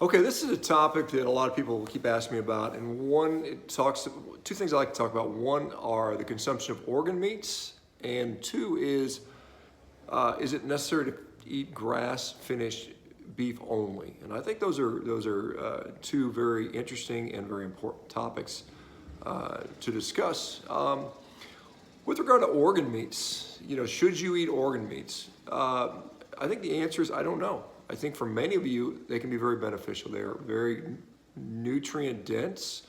Okay, this is a topic that a lot of people keep asking me about, and two things I like to talk about. One are the consumption of organ meats, and two is it necessary to eat grass-finished beef only? And I think those are two very interesting and very important topics to discuss. With regard to organ meats, should you eat organ meats? I think the answer is I don't know. I think for many of you, they can be very beneficial. They're very nutrient dense.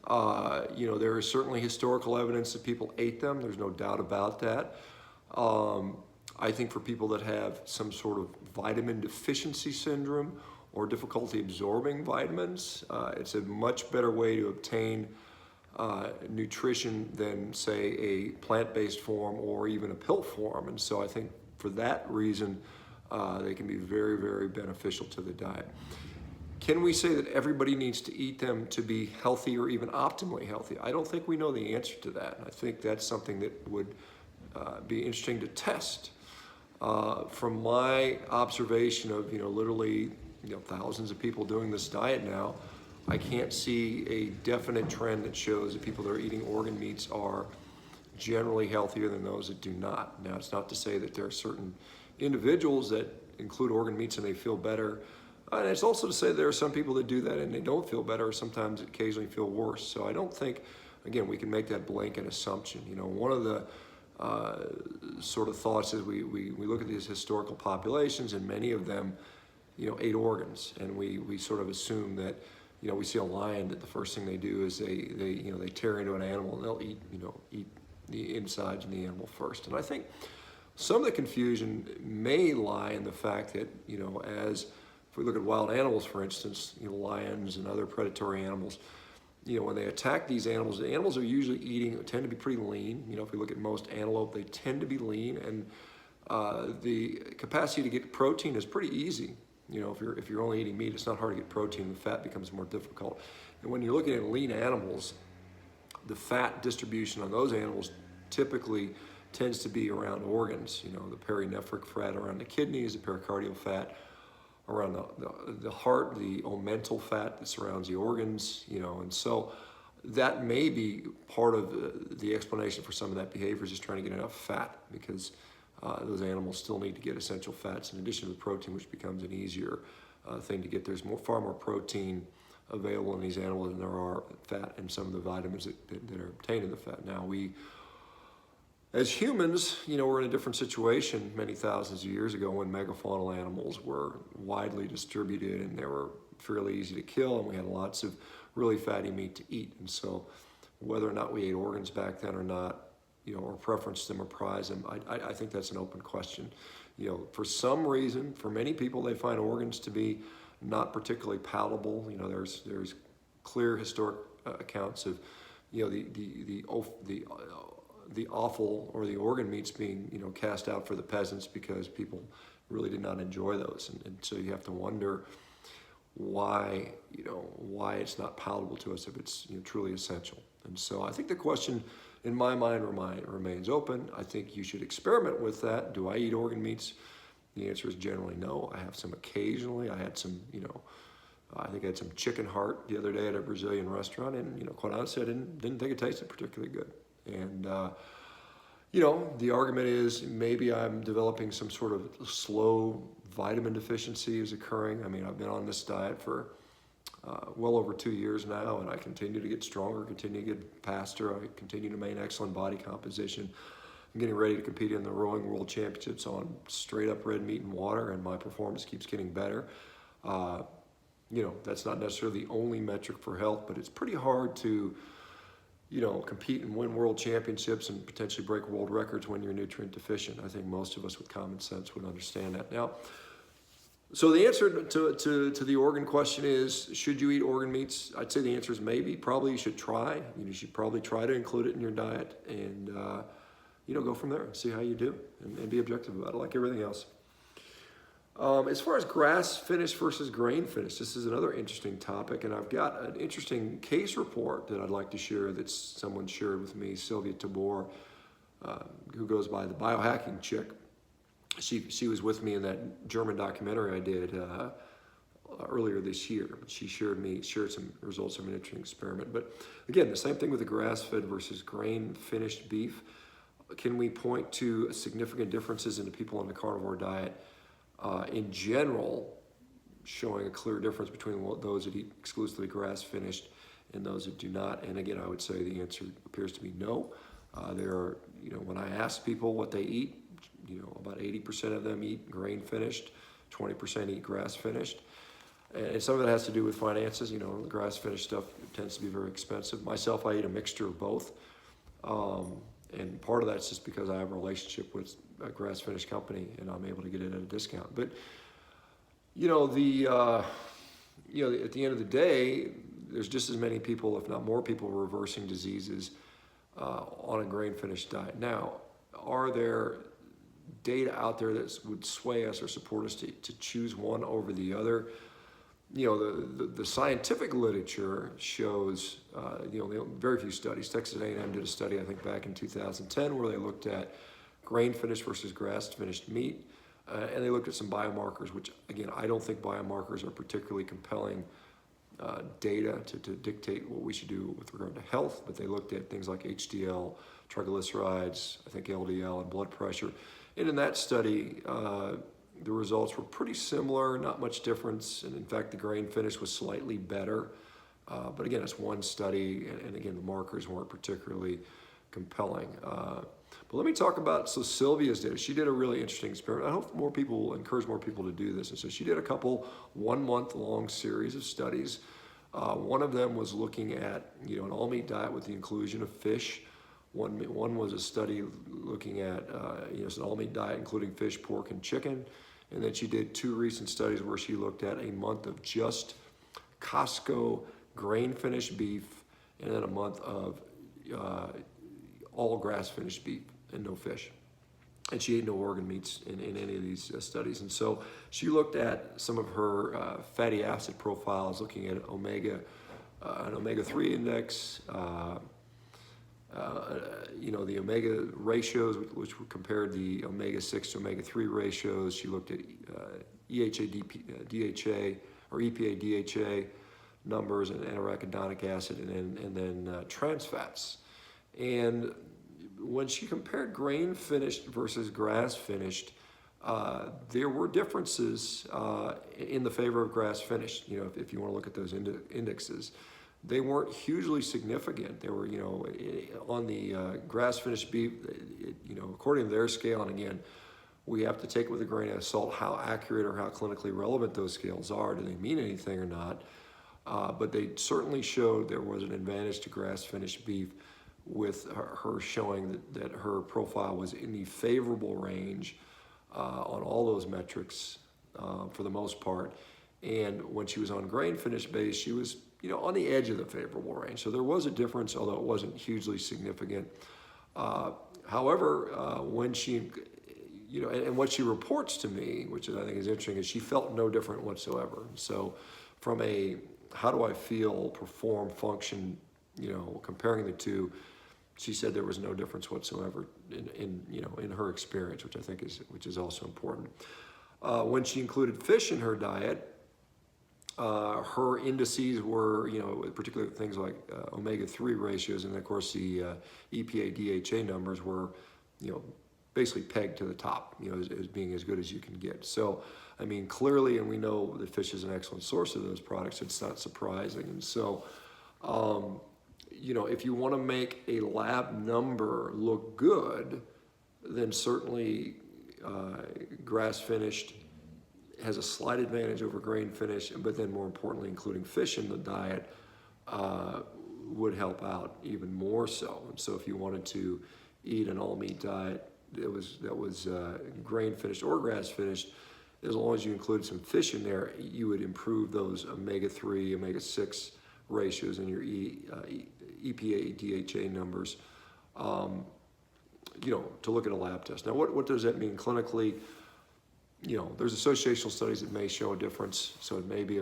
There is certainly historical evidence that people ate them. There's no doubt about that. I think for people that have some sort of vitamin deficiency syndrome or difficulty absorbing vitamins, it's a much better way to obtain nutrition than, say, a plant-based form or even a pill form. And so I think for that reason, they can be very, very beneficial to the diet. Can we say that everybody needs to eat them to be healthy or even optimally healthy? I don't think we know the answer to that. I think that's something that would be interesting to test. From my observation of literally thousands of people doing this diet now, I can't see a definite trend that shows that people that are eating organ meats are generally healthier than those that do not. Now, it's not to say that there are certain individuals that include organ meats and they feel better. And it's also to say there are some people that do that and they don't feel better, or sometimes occasionally feel worse. So I don't think, again, we can make that blanket assumption. One of the sort of thoughts is we look at these historical populations, and many of them, ate organs, and we sort of assume that, we see a lion that the first thing they do is they tear into an animal and they'll eat the insides of the animal first. And I think some of the confusion may lie in the fact that, as if we look at wild animals, for instance, lions and other predatory animals, when they attack these animals, the animals are usually tend to be pretty lean. If we look at most antelope, they tend to be lean, and the capacity to get protein is pretty easy. If you're only eating meat, it's not hard to get protein. The fat becomes more difficult. And when you're looking at lean animals, the fat distribution on those animals typically tends to be around organs. The perinephric fat around the kidneys, the pericardial fat around the heart, the omental fat that surrounds the organs, and so that may be part of the explanation for some of that behavior, is just trying to get enough fat, because those animals still need to get essential fats in addition to the protein, which becomes an easier thing to get. There's far more protein available in these animals than there are fat and some of the vitamins that are obtained in the fat. Now, as humans, we're in a different situation many thousands of years ago, when megafaunal animals were widely distributed and they were fairly easy to kill, and we had lots of really fatty meat to eat. And so whether or not we ate organs back then or not, or preference them or prize them, I think that's an open question. For some reason, for many people, they find organs to be not particularly palatable. There's clear historic accounts of the offal or the organ meats being cast out for the peasants because people really did not enjoy those, and so you have to wonder why it's not palatable to us if it's truly essential. And so I think the question in my mind remains open. I think you should experiment with that. Do I eat organ meats? The answer is generally no. I have some occasionally. I had some, I think I had some chicken heart the other day at a Brazilian restaurant, and quite honestly, I didn't think it tasted particularly good. And the argument is maybe I'm developing some sort of slow vitamin deficiency is occurring. I mean, I've been on this diet for well over 2 years now, and I continue to get stronger, continue to get faster. I continue to maintain excellent body composition. I'm getting ready to compete in the rowing world championships on straight up red meat and water, and my performance keeps getting better. That's not necessarily the only metric for health, but it's pretty hard to compete and win world championships and potentially break world records when you're nutrient deficient. I think most of us with common sense would understand that. Now, so the answer to the organ question is, should you eat organ meats? I'd say the answer is maybe. Probably you should try. You should probably try to include it in your diet, and go from there and see how you do, and be objective about it like everything else. As far as grass-finished versus grain-finished, this is another interesting topic, and I've got an interesting case report that I'd like to share that someone shared with me, Sylvia Tabor, who goes by the biohacking chick. She was with me in that German documentary I did earlier this year. She shared some results of an interesting experiment. But again, the same thing with the grass-fed versus grain-finished beef. Can we point to significant differences in the people on the carnivore diet in general, showing a clear difference between those that eat exclusively grass-finished and those that do not? And again, I would say the answer appears to be no. There are, when I ask people what they eat, about 80% of them eat grain-finished, 20% eat grass-finished. And some of it has to do with finances. The grass-finished stuff tends to be very expensive. Myself, I eat a mixture of both. And part of that's just because I have a relationship with a grass-finished company and I'm able to get it at a discount. But, at the end of the day, there's just as many people, if not more people, reversing diseases on a grain-finished diet. Now, are there data out there that would sway us or support us to choose one over the other? The scientific literature shows, very few studies. Texas A&M did a study, I think, back in 2010, where they looked at grain-finished versus grass-finished meat, and they looked at some biomarkers, which, again, I don't think biomarkers are particularly compelling data to dictate what we should do with regard to health, but they looked at things like HDL, triglycerides, I think LDL, and blood pressure. And in that study, the results were pretty similar, not much difference. And in fact, the grain finish was slightly better. But again, it's one study, and again, the markers weren't particularly compelling. But let me talk about Sylvia's data. She did a really interesting experiment. I hope more people will encourage more people to do this. And so she did a couple 1 month long series of studies. One of them was looking at an all meat diet with the inclusion of fish. One was a study looking at it's an all meat diet including fish, pork, and chicken. And then she did 2 recent studies where she looked at a month of just Costco grain-finished beef and then a month of all grass-finished beef and no fish. And she ate no organ meats in any of these studies. And so she looked at some of her fatty acid profiles, looking at an omega-3 index, the omega ratios, which compared the omega-6 to omega-3 ratios. She looked at DHA or EPA DHA numbers and arachidonic acid, and then trans fats. And when she compared grain-finished versus grass-finished, there were differences in the favor of grass-finished. If you want to look at those indexes. They weren't hugely significant. They were, on the grass-finished beef, according to their scale, and again, we have to take it with a grain of salt how accurate or how clinically relevant those scales are. Do they mean anything or not? But they certainly showed there was an advantage to grass-finished beef, with her showing that her profile was in the favorable range on all those metrics for the most part. And when she was on grain-finished base, she was on the edge of the favorable range. So there was a difference, although it wasn't hugely significant. However, when she, and what she reports to me, which I think is interesting, is she felt no different whatsoever. So from a how do I feel, perform, function, comparing the two, she said there was no difference whatsoever in her experience, which I think is also important. When she included fish in her diet, her indices were, particularly things like omega-3 ratios, and of course the EPA DHA numbers were, basically pegged to the top, as being as good as you can get. So, I mean, clearly, and we know that fish is an excellent source of those products, it's not surprising. And so, if you want to make a lab number look good, then certainly grass-finished has a slight advantage over grain-finished, but then more importantly, including fish in the diet would help out even more so. And so if you wanted to eat an all-meat diet that was grain-finished or grass-finished, as long as you include some fish in there, you would improve those omega-3, omega-6 ratios in your EPA DHA numbers, to look at a lab test. Now, what does that mean clinically? There's associational studies that may show a difference, so it may be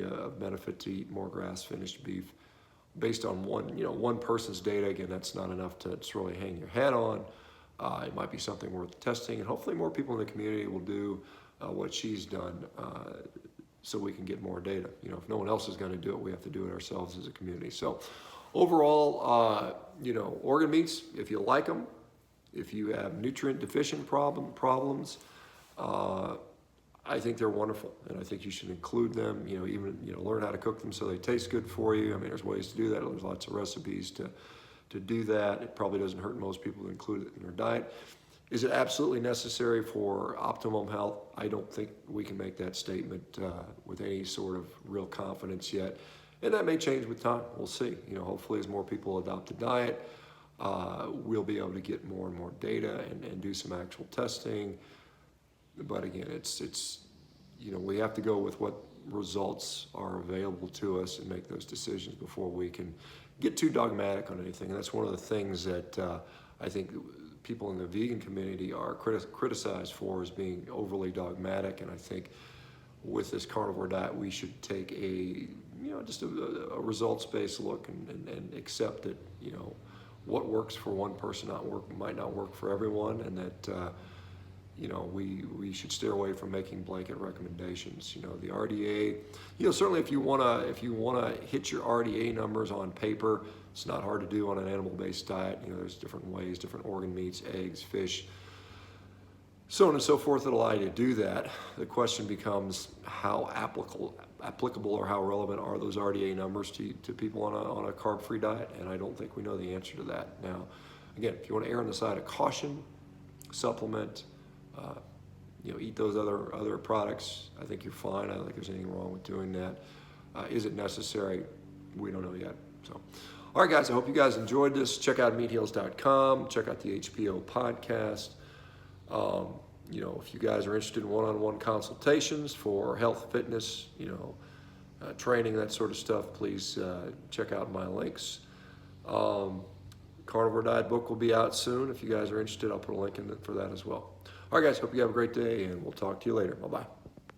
a benefit to eat more grass-finished beef based on one person's data. Again, that's not enough to really hang your hat on. It might be something worth testing, and hopefully more people in the community will do what she's done. so we can get more data. You know, if no one else is going to do it, we have to do it ourselves as a community. So overall, you know, organ meats, if you like them, if you have nutrient deficient problems, I think they're wonderful, and I think you should include them. You know, even learn how to cook them so they taste good for you. I mean, there's ways to do that. There's lots of recipes to do that. It probably doesn't hurt most people to include it in their diet. Is it absolutely necessary for optimum health? I don't think we can make that statement with any sort of real confidence yet, and that may change with time. We'll see. You know, hopefully as more people adopt the diet, we'll be able to get more and more data and do some actual testing. But again, it's you know, we have to go with what results are available to us and make those decisions before we can get too dogmatic on anything. And that's one of the things that I think people in the vegan community are criticized for, is being overly dogmatic. And I think with this carnivore diet, we should take just a results-based look and accept that, you know, what works for one person might not work for everyone, and that you know, we should steer away from making blanket recommendations. You know, the RDA, you know, certainly if you wanna hit your RDA numbers on paper, it's not hard to do on an animal-based diet. You know, there's different ways, different organ meats, eggs, fish, so on and so forth, that allow you to do that. The question becomes how applicable or how relevant are those RDA numbers to people on a carb-free diet, and I don't think we know the answer to that. Now, again, if you want to err on the side of caution, supplement, you know, eat those other products, I think you're fine. I don't think there's anything wrong with doing that. Is it necessary? We don't know yet. So, all right, guys, I hope you guys enjoyed this. Check out meatheals.com. Check out the HPO podcast. You know, if you guys are interested in one-on-one consultations for health, fitness, you know, training, that sort of stuff, please check out my links. Carnivore Diet book will be out soon. If you guys are interested, I'll put a link in for that as well. All right, guys, hope you have a great day, and we'll talk to you later. Bye-bye.